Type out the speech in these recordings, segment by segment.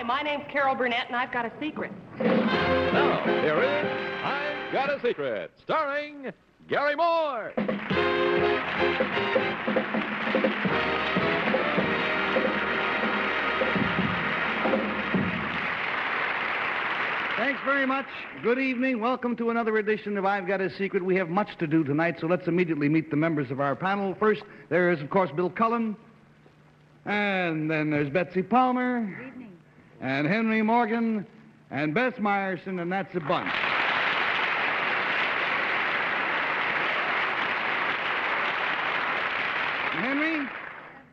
my name's Carol Burnett, and I've got a secret. Now, here is I've Got a Secret, starring Gary Moore. Thanks very much. Good evening. Welcome to another edition of I've Got a Secret. We have much to do tonight, so let's immediately meet the members of our panel. First, there is, of course, Bill Cullen. And then there's Betsy Palmer. Good evening. And Henry Morgan. And Bess Meyerson, and that's a bunch.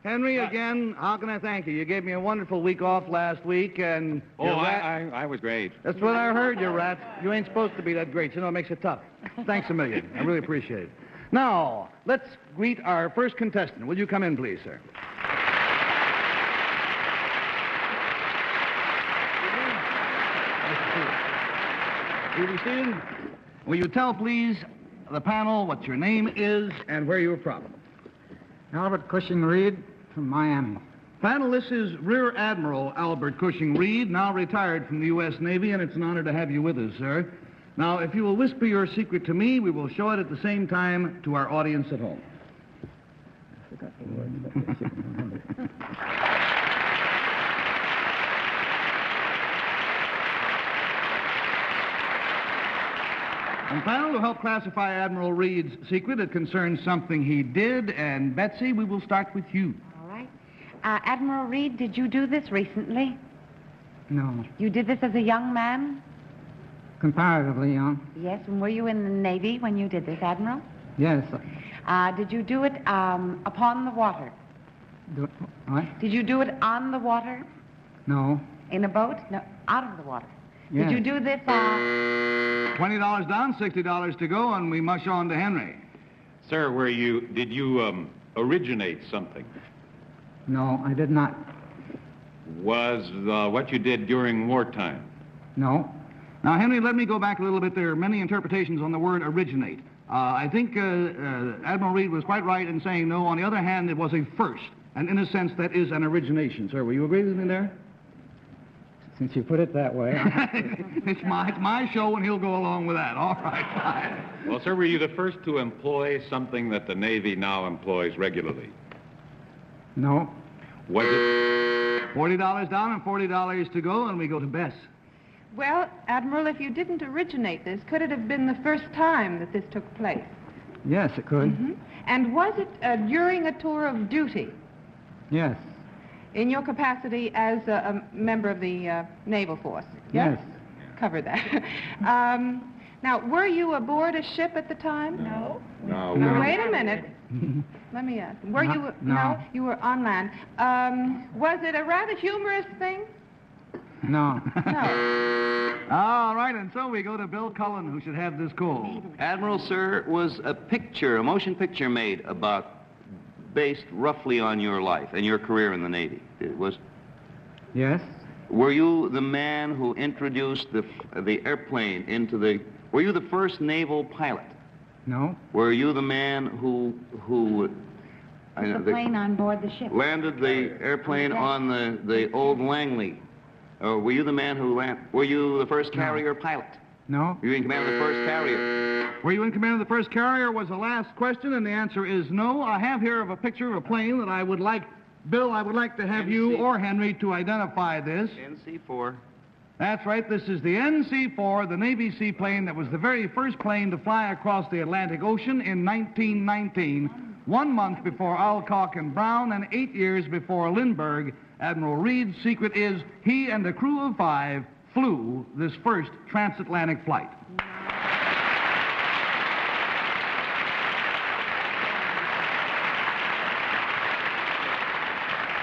Henry, again, how can I thank you? You gave me a wonderful week off last week, and... I was great. That's what I heard, you rat. You ain't supposed to be that great. You know, it makes it tough. Thanks a million. I really appreciate it. Now, let's greet our first contestant. Will you come in, please, sir? Will you be seated? Will you tell, please, the panel what your name is and where you're from? Albert Cushing Reed from Miami. Panel, this is Rear Admiral Albert Cushing Reed, now retired from the U.S. Navy, and it's an honor to have you with us, sir. Now, if you will whisper your secret to me, we will show it at the same time to our audience at home. I forgot the word, but I should remember. And panel, to help classify Admiral Reed's secret, it concerns something he did. And Betsy, we will start with you. All right. Admiral Reed, did you do this recently? No. You did this as a young man? Comparatively young. Yes, and were you in the Navy when you did this, Admiral? Yes. Did you do it upon the water? What? Did you do it on the water? No. In a boat? No, out of the water. Yes. Did you do this, $20 down, $60 to go, and we mush on to Henry. Sir, did you originate something? No, I did not. Was what you did during wartime? No. Now, Henry, let me go back a little bit. There are many interpretations on the word originate. I think Admiral Reed was quite right in saying no. On the other hand, it was a first, and in a sense, that is an origination. Sir, will you agree with me there? Since you put it that way. It's my show, and he'll go along with that. All right, fine. Well, sir, were you the first to employ something that the Navy now employs regularly? No. Was it? $40 down and $40 to go, and we go to Bess. Well, Admiral, if you didn't originate this, could it have been the first time that this took place? Yes, it could. Mm-hmm. And was it during a tour of duty? Yes. In your capacity as a member of the Naval Force? Yes. Cover that. Now, were you aboard a ship at the time? No. Now, wait a minute. Let me ask. Were you... No. You were on land. Was it a rather humorous thing? No. No. All right, and so we go to Bill Cullen, who should have this call. Admiral, sir, was a motion picture made based roughly on your life and your career in the Navy? It was. Yes. Were you the man who introduced the airplane into the... Were you the first naval pilot? No. Were you the man who the plane on board the ship? landed the airplane on the old Langley? Or were you the man who were you the first carrier pilot? No. Were you in command of the first carrier? Were you in command of the first carrier was the last question, and the answer is no. I have here a picture of a plane that I would like, Bill, I would like to have you or Henry to identify this. NC-4. That's right. This is the NC-4, the Navy seaplane that was the very first plane to fly across the Atlantic Ocean in 1919, 1 month before Alcock and Brown, and 8 years before Lindbergh. Admiral Reed's secret is he and a crew of 5 flew this first transatlantic flight.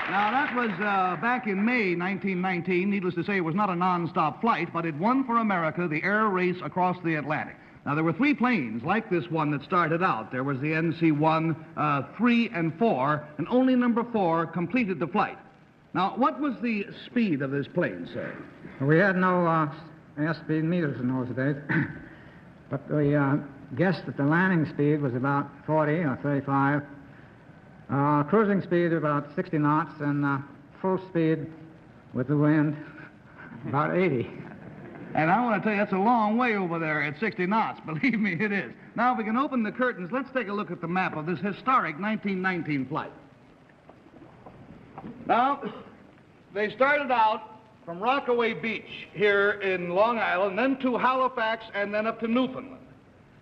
Now, that was back in May 1919. Needless to say, it was not a non-stop flight, but it won for America the air race across the Atlantic. Now, there were 3 planes like this one that started out. There was the NC-1, 3, and 4, and only number 4 completed the flight. Now, what was the speed of this plane, sir? We had no airspeed meters in those days, but we guessed that the landing speed was about 40 or 35. Cruising speed about 60 knots, and full speed with the wind About 80. And I want to tell you, that's a long way over there at 60 knots. Believe me, it is. Now, if we can open the curtains, let's take a look at the map of this historic 1919 flight. Now, they started out from Rockaway Beach here in Long Island, then to Halifax, and then up to Newfoundland.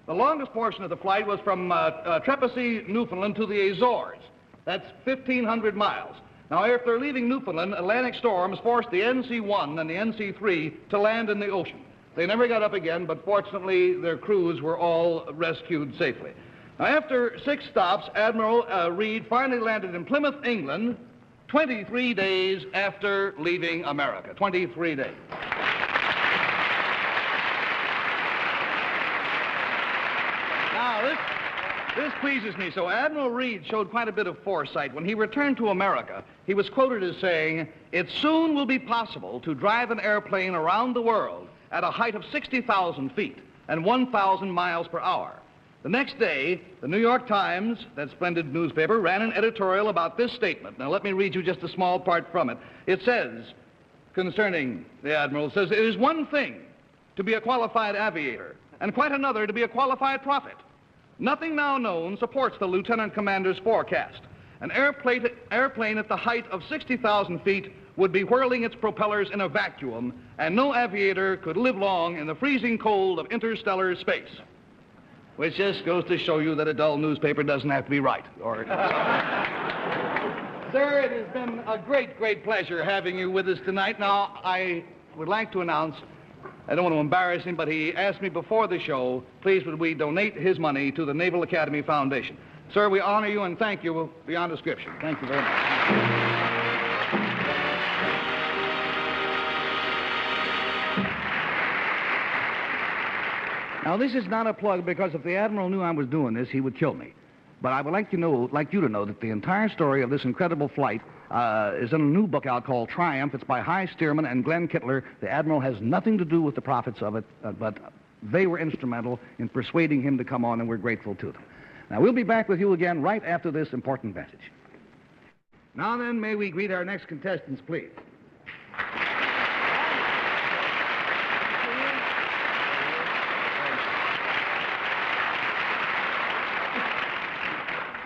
The longest portion of the flight was from Trepassey, Newfoundland, to the Azores. That's 1,500 miles. Now, after leaving Newfoundland, Atlantic storms forced the NC-1 and the NC-3 to land in the ocean. They never got up again, but fortunately, their crews were all rescued safely. Now, after 6 stops, Admiral Reed finally landed in Plymouth, England, 23 days after leaving America. 23 days. Now, this pleases me. So Admiral Reed showed quite a bit of foresight. When he returned to America, he was quoted as saying, "It soon will be possible to drive an airplane around the world at a height of 60,000 feet and 1,000 miles per hour." The next day, the New York Times, that splendid newspaper, ran an editorial about this statement. Now, let me read you just a small part from it. It says, concerning the Admiral, it says, "It is one thing to be a qualified aviator, and quite another to be a qualified prophet. Nothing now known supports the lieutenant commander's forecast. An airplane at the height of 60,000 feet would be whirling its propellers in a vacuum, and no aviator could live long in the freezing cold of interstellar space." Which just goes to show you that a dull newspaper doesn't have to be right. Or Sir, it has been a great, great pleasure having you with us tonight. Now, I would like to announce, I don't want to embarrass him, but he asked me before the show, please would we donate his money to the Naval Academy Foundation. Sir, we honor you and thank you beyond description. Thank you very much. Now, this is not a plug because if the Admiral knew I was doing this, he would kill me. But I would like you to know that the entire story of this incredible flight is in a new book out called Triumph. It's by High Stearman and Glenn Kittler. The Admiral has nothing to do with the profits of it, but they were instrumental in persuading him to come on, and we're grateful to them. Now, we'll be back with you again right after this important message. Now then, may we greet our next contestants, please.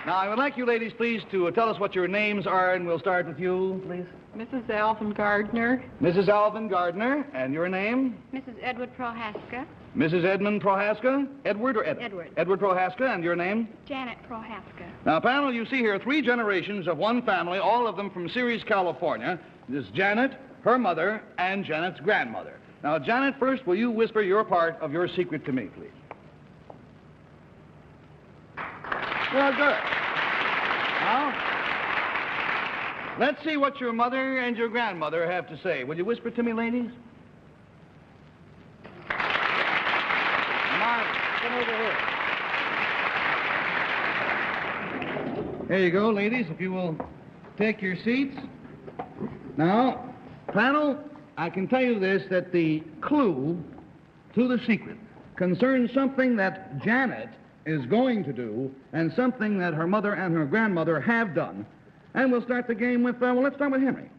Now, I would like you ladies, please, to tell us what your names are, and we'll start with you, please. Mrs. Alvin Gardner. Mrs. Alvin Gardner, and your name? Mrs. Edward Prohaska. Mrs. Edmund Prohaska? Edward or Edward? Edward. Edward Prohaska, and your name? Janet Prohaska. Now, panel, you see here 3 generations of one family, all of them from Ceres, California. This is Janet, her mother, and Janet's grandmother. Now, Janet, first, will you whisper your part of your secret to me, please? Well, good. Now, let's see what your mother and your grandmother have to say. Will you whisper to me, ladies? Come on, come over here. There you go, ladies, if you will take your seats. Now, panel, I can tell you this, that the clue to the secret concerns something that Janet is going to do and something that her mother and her grandmother have done. And we'll start the game with, let's start with Henry.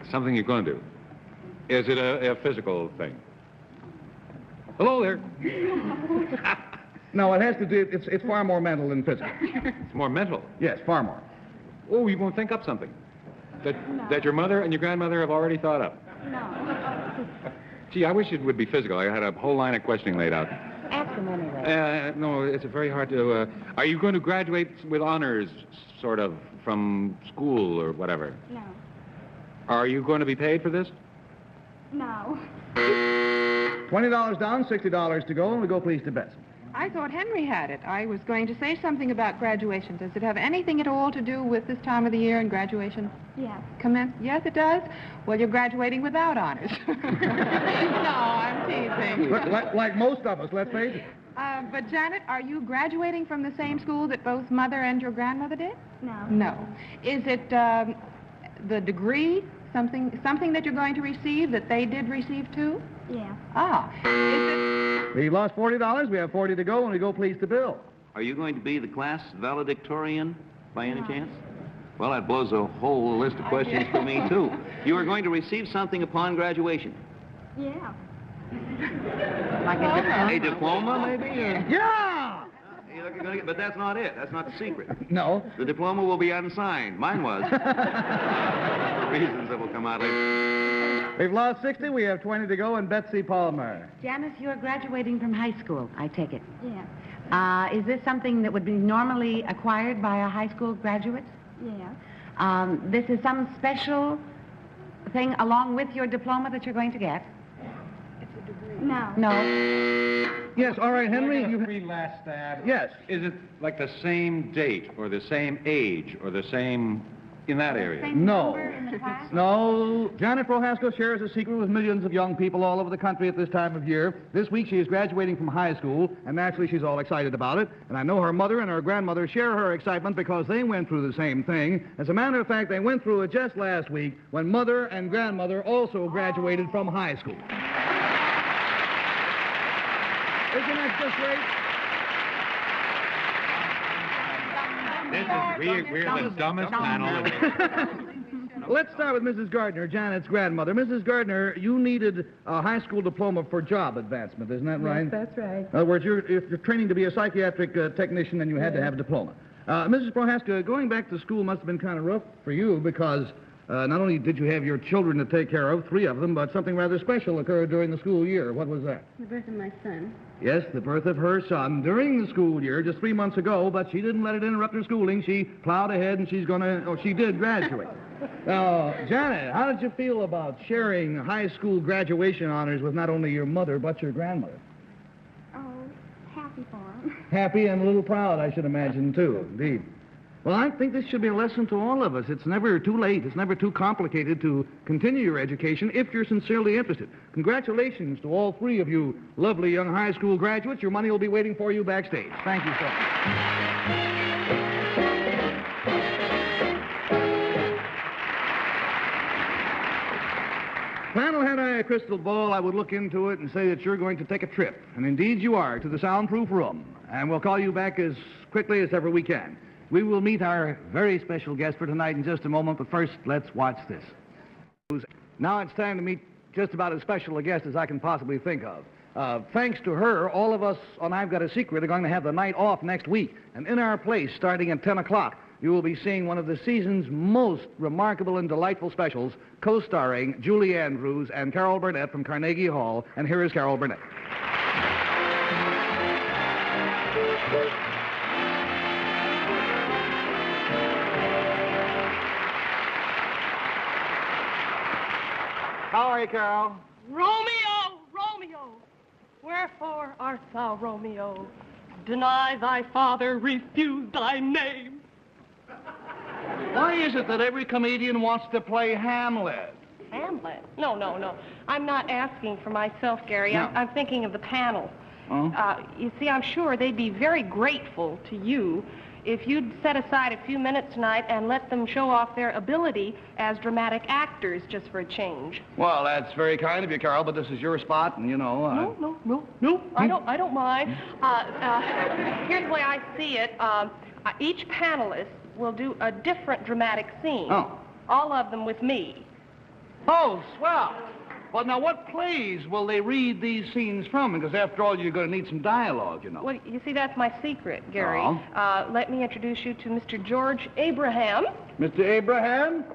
Something you're going to do. Is it a physical thing? Hello there. No, it has to do, it's far more mental than physical. It's more mental. Yes, far more. Oh, you won't think up something that your mother and your grandmother have already thought up. No. Gee, I wish it would be physical. I had a whole line of questioning laid out. Ask him anyway. No, it's very hard to... are you going to graduate with honors, sort of, from school or whatever? No. Are you going to be paid for this? No. $20 down, $60 to go, and we go please to Betsy. I thought Henry had it. I was going to say something about graduation. Does it have anything at all to do with this time of the year and graduation? Yes. Yes, it does? Well, you're graduating without honors. No, I'm teasing. Like most of us, let's face it. But, Janet, are you graduating from the same school that both Mother and your grandmother did? No. No. Is it the degree, something that you're going to receive that they did receive too? Yeah. Ah. Is it... We've lost $40. We have 40 to go, and we go please to Bill. Are you going to be the class valedictorian by any chance? Well, that blows a whole list of questions for me, too. You are going to receive something upon graduation. Yeah. Like a A diploma, maybe? Yeah! You're gonna get, but that's not it. That's not the secret. No. The diploma will be unsigned. Mine was. For reasons that will come out later. We've lost 60. We have 20 to go, and Betsy Palmer. Janice, you're graduating from high school, I take it. Yeah. Is this something that would be normally acquired by a high school graduate? Yeah. This is some special thing along with your diploma that you're going to get? No. No. Yes, all right, Henry. You free last stab. Yes. Is it like the same date or the same age or the same in that area? Same No. number in the class? No. Janet Prohaska shares a secret with millions of young people all over the country at this time of year. This week she is graduating from high school, and naturally she's all excited about it. And I know her mother and her grandmother share her excitement because they went through the same thing. As a matter of fact, they went through it just last week when mother and grandmother also graduated from high school. Isn't that just great? We're the dumbest panel. Let's start with Mrs. Gardner, Janet's grandmother. Mrs. Gardner, you needed a high school diploma for job advancement, isn't that right? Yes, that's right. In other words, if you're training to be a psychiatric technician, then you had to have a diploma. Mrs. Prohaska, going back to school must have been kind of rough for you because not only did you have your children to take care of, 3 of them, but something rather special occurred during the school year. What was that? The birth of my son. Yes, the birth of her son during the school year, just 3 months ago, but she didn't let it interrupt her schooling. She plowed ahead, and she did graduate. Now, Janet, how did you feel about sharing high school graduation honors with not only your mother, but your grandmother? Oh, happy for him. Happy and a little proud, I should imagine, too, indeed. Well, I think this should be a lesson to all of us. It's never too late. It's never too complicated to continue your education if you're sincerely interested. Congratulations to all 3 of you lovely young high school graduates. Your money will be waiting for you backstage. Thank you so much. Panel, had I a crystal ball, I would look into it and say that you're going to take a trip. And indeed you are, to the soundproof room. And we'll call you back as quickly as ever we can. We will meet our very special guest for tonight in just a moment, but first, let's watch this. Now it's time to meet just about as special a guest as I can possibly think of. Thanks to her, all of us on I've Got a Secret are going to have the night off next week. And in our place, starting at 10 o'clock, you will be seeing one of the season's most remarkable and delightful specials, co-starring Julie Andrews and Carol Burnett from Carnegie Hall. And here is Carol Burnett. How are you, Carol? Romeo, Romeo, wherefore art thou Romeo? Deny thy father, refuse thy name. Why is it that every comedian wants to play Hamlet? Hamlet? No. I'm not asking for myself, Gary. No. I'm thinking of the panel. Oh? You see, I'm sure they'd be very grateful to you if you'd set aside a few minutes tonight and let them show off their ability as dramatic actors just for a change. Well, that's very kind of you, Carol, but this is your spot, and you know... No. I don't mind. Here's the way I see it. Each panelist will do a different dramatic scene. Oh. All of them with me. Oh, swell. Well, now, what plays will they read these scenes from? Because, after all, you're going to need some dialogue, you know. Well, you see, that's my secret, Gary. Oh. Let me introduce you to Mr. George Abraham. Mr. Abraham,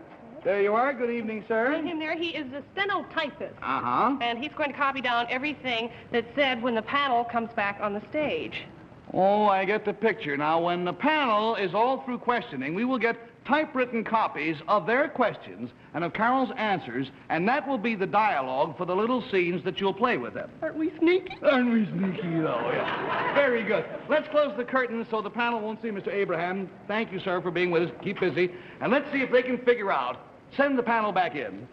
there you are. Good evening, sir. See him there? He is the stenotypist. Uh-huh. And he's going to copy down everything that's said when the panel comes back on the stage. Oh, I get the picture. Now, when the panel is all through questioning, we will get typewritten copies of their questions and of Carol's answers, and that will be the dialogue for the little scenes that you'll play with them. Aren't we sneaky? Aren't we sneaky, though? Yeah. Very good. Let's close the curtains so the panel won't see Mr. Abraham. Thank you, sir, for being with us. Keep busy. And let's see if they can figure out. Send the panel back in.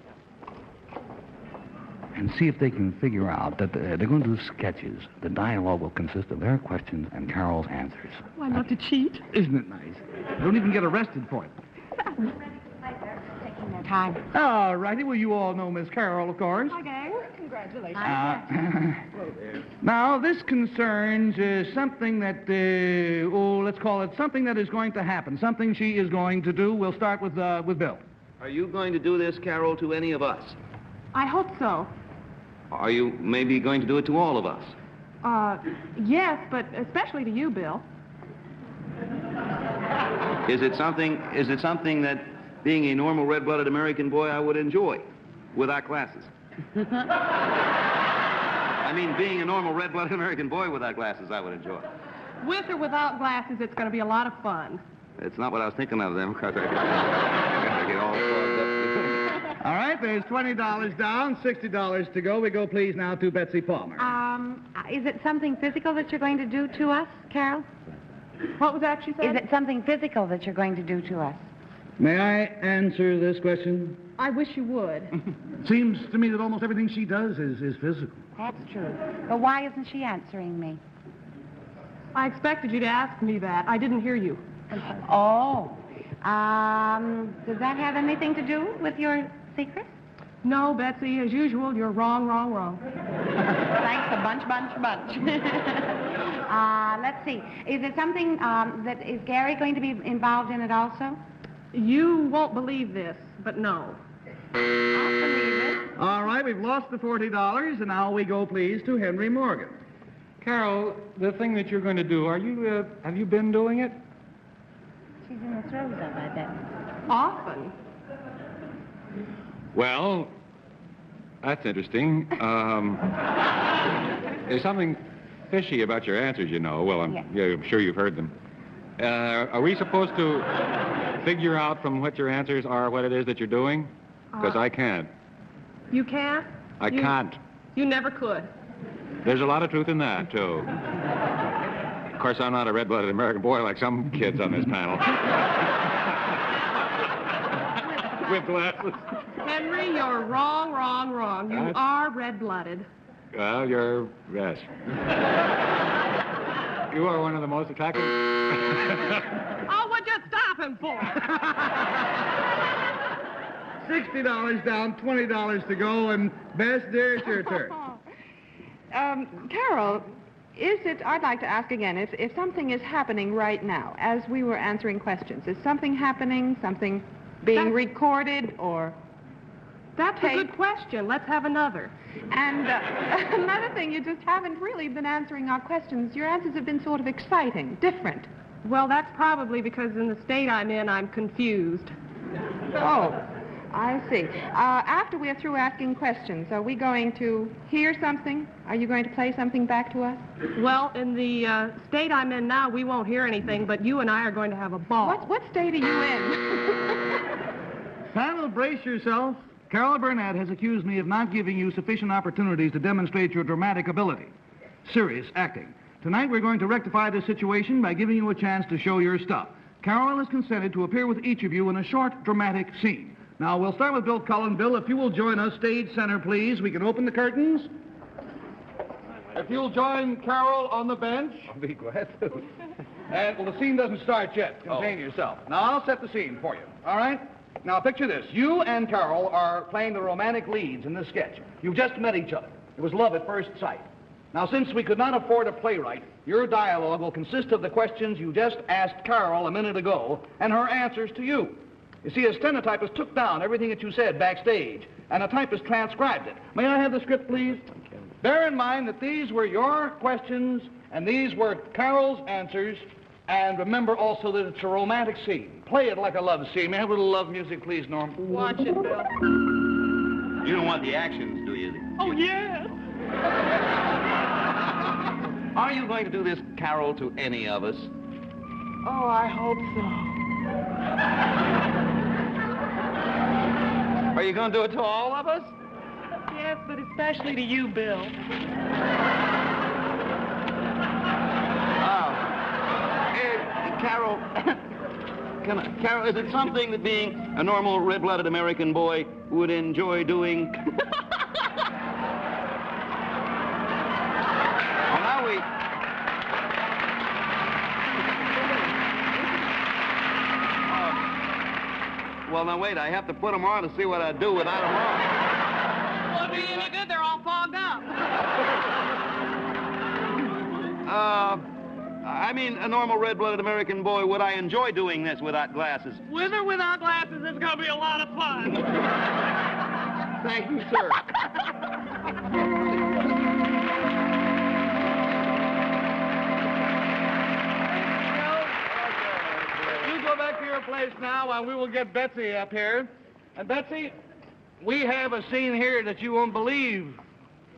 And see if they can figure out that they're going to do sketches. The dialogue will consist of their questions and Carol's answers. Why not to cheat? Isn't it nice? They don't even get arrested for it. Taking their time. All righty. Well, you all know Miss Carol, of course. Hi, gang. Congratulations. Now, this concerns something that, let's call it something that is going to happen, something she is going to do. We'll start with Bill. Are you going to do this, Carol, to any of us? I hope so. Are you maybe going to do it to all of us? Yes, but especially to you, Bill. Is it something that, being a normal red-blooded American boy, I would enjoy without glasses? I mean, being a normal red-blooded American boy without glasses, I would enjoy. With or without glasses, it's going to be a lot of fun. It's not what I was thinking of then, because I gotta get all clogged up. All right, there's $20 down, $60 to go. We go, please, now to Betsy Palmer. Is it something physical that you're going to do to us, Carol? What was that she said? Is it something physical that you're going to do to us? May I answer this question? I wish you would. Seems to me that almost everything she does is physical. That's true. But why isn't she answering me? I expected you to ask me that. I didn't hear you. Oh. Does that have anything to do with your secret? No, Betsy, as usual, you're wrong. Thanks a bunch. Let's see. Is it something is Gary going to be involved in it also? You won't believe this, but no. I'll believe it. All right, we've lost the $40, and now we go, please, to Henry Morgan. Carol, the thing that you're going to do, have you been doing it? She's in the throes of it, I bet. Often. Well, that's interesting. There's something fishy about your answers, you know. Well, I'm sure you've heard them. Are we supposed to figure out from what your answers are what it is that you're doing? Because I can't. You can't? I can't. You never could. There's a lot of truth in that, too. Of course, I'm not a red-blooded American boy like some kids on this panel. With glasses. Henry, you're wrong. You are red-blooded. Well, yes. You are one of the most attractive... Oh, what'd you stop him for? $60 down, $20 to go, and Bess, dear, it's your turn. Carol, I'd like to ask again, if something is happening right now, as we were answering questions, is something happening, something being recorded, or... That's a good question. Let's have another. And another thing, you just haven't really been answering our questions. Your answers have been sort of exciting, different. Well, that's probably because in the state I'm in, I'm confused. Oh, I see. After we're through asking questions, are we going to hear something? Are you going to play something back to us? Well, in the state I'm in now, we won't hear anything, but you and I are going to have a ball. What state are you in? Panel, brace yourself. Carol Burnett has accused me of not giving you sufficient opportunities to demonstrate your dramatic ability. Serious acting. Tonight we're going to rectify this situation by giving you a chance to show your stuff. Carol has consented to appear with each of you in a short dramatic scene. Now, we'll start with Bill Cullen. Bill, if you will join us, stage center, please. We can open the curtains. If you'll join Carol on the bench. I'll be glad to. And, well, the scene doesn't start yet. Contain yourself. Now, I'll set the scene for you, all right? Now, picture this. You and Carol are playing the romantic leads in this sketch. You've just met each other. It was love at first sight. Now, since we could not afford a playwright, your dialogue will consist of the questions you just asked Carol a minute ago and her answers to you. You see, a stenotypist took down everything that you said backstage, and a typist transcribed it. May I have the script, please? Bear in mind that these were your questions, and these were Carol's answers, and remember also that it's a romantic scene. Play it like a love scene. May I have a little love music, please, Norm? Watch it, Bill. You don't want the actions, do you? Oh, yes. Are you going to do this, Carol, to any of us? Oh, I hope so. Are you going to do it to all of us? Yes, but especially to you, Bill. Carol, Carol, is it something that being a normal red-blooded American boy would enjoy doing? Well, now we... well, now wait, I have to put them on to see what I'd do without them on. Won't do you any good. They're all fogged up. I mean, a normal red-blooded American boy, would I enjoy doing this without glasses? With or without glasses, it's going to be a lot of fun. Thank you, sir. You go back to your place now, and we will get Betsy up here. And Betsy, we have a scene here that you won't believe,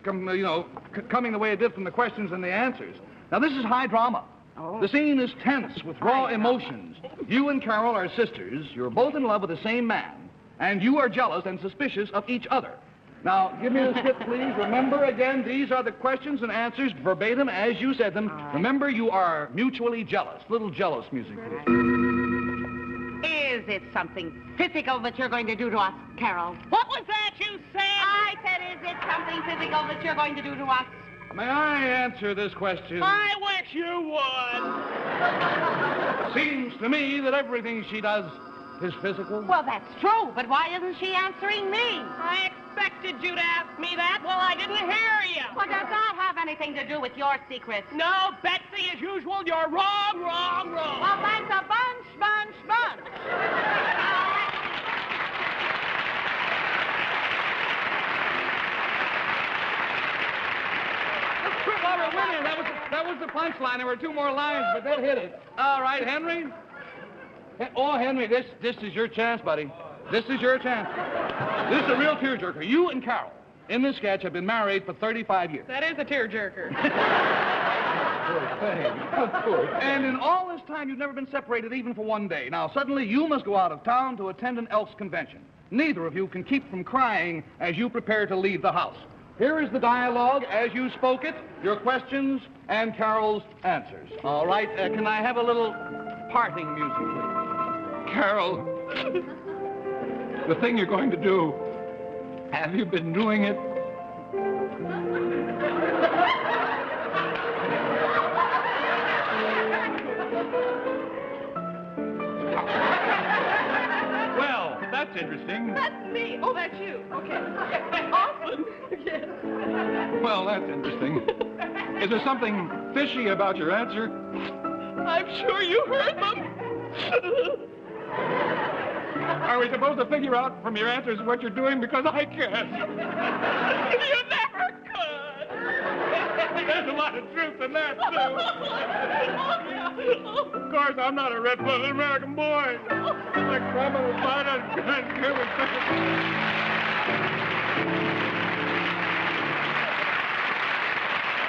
coming the way it did from the questions and the answers. Now, this is high drama. Oh. The scene is tense with raw emotions. You and Carol are sisters. You're both in love with the same man. And you are jealous and suspicious of each other. Now, give me the script, please. Remember, again, these are the questions and answers verbatim as you said them. Remember, you are mutually jealous. Little jealous music, please. Is it something physical that you're going to do to us, Carol? What was that you said? I said, is it something physical that you're going to do to us? May I answer this question? I wish you would. Seems to me that everything she does is physical. Well, that's true, but why isn't she answering me? I expected you to ask me that. Well, I didn't hear you. Well, does that have anything to do with your secrets? No, Betsy, as usual, you're wrong, wrong, wrong. Well, thanks a bunch. Well, we're winning. That was the punchline. There were two more lines, but that hit it. All right, Henry. Oh, Henry, this is your chance, buddy. This is your chance. This is a real tearjerker. You and Carol, in this sketch, have been married for 35 years. That is a tearjerker. And in all this time, you've never been separated even for one day. Now, suddenly, you must go out of town to attend an Elks convention. Neither of you can keep from crying as you prepare to leave the house. Here is the dialogue as you spoke it, your questions, and Carol's answers. All right, can I have a little parting music, please? Carol, the thing you're going to do, have you been doing it? Well, that's interesting. That's me. Oh, that's you. Okay. Awesome. Yes. Well, that's interesting. Is there something fishy about your answer? I'm sure you heard them. Are we supposed to figure out from your answers what you're doing? Because I can't. You never could. There's a lot of truth in that, too. Of course, I'm not a red-blooded American boy. Like criminal violence and human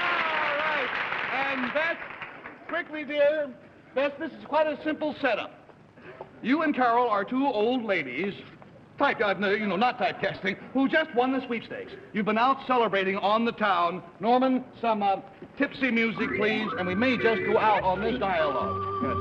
All right. And Beth, quickly, dear. Beth, this is quite a simple setup. You and Carol are two old ladies, not typecasting, who just won the sweepstakes. You've been out celebrating on the town. Norman, some tipsy music, please, and we may just go out on this dialogue. Yes.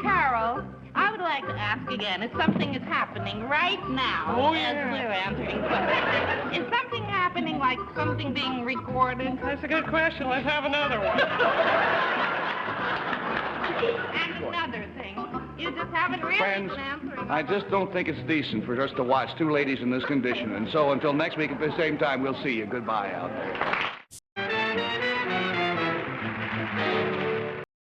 Carol, I would like to ask again if something is happening right now as we're answering questions. Is something happening like something being recorded? That's a good question. Let's have another one. And another thing, you just haven't really Friends, been answering. I just don't think it's decent for us to watch two ladies in this condition. And so until next week at the same time, we'll see you. Goodbye out there.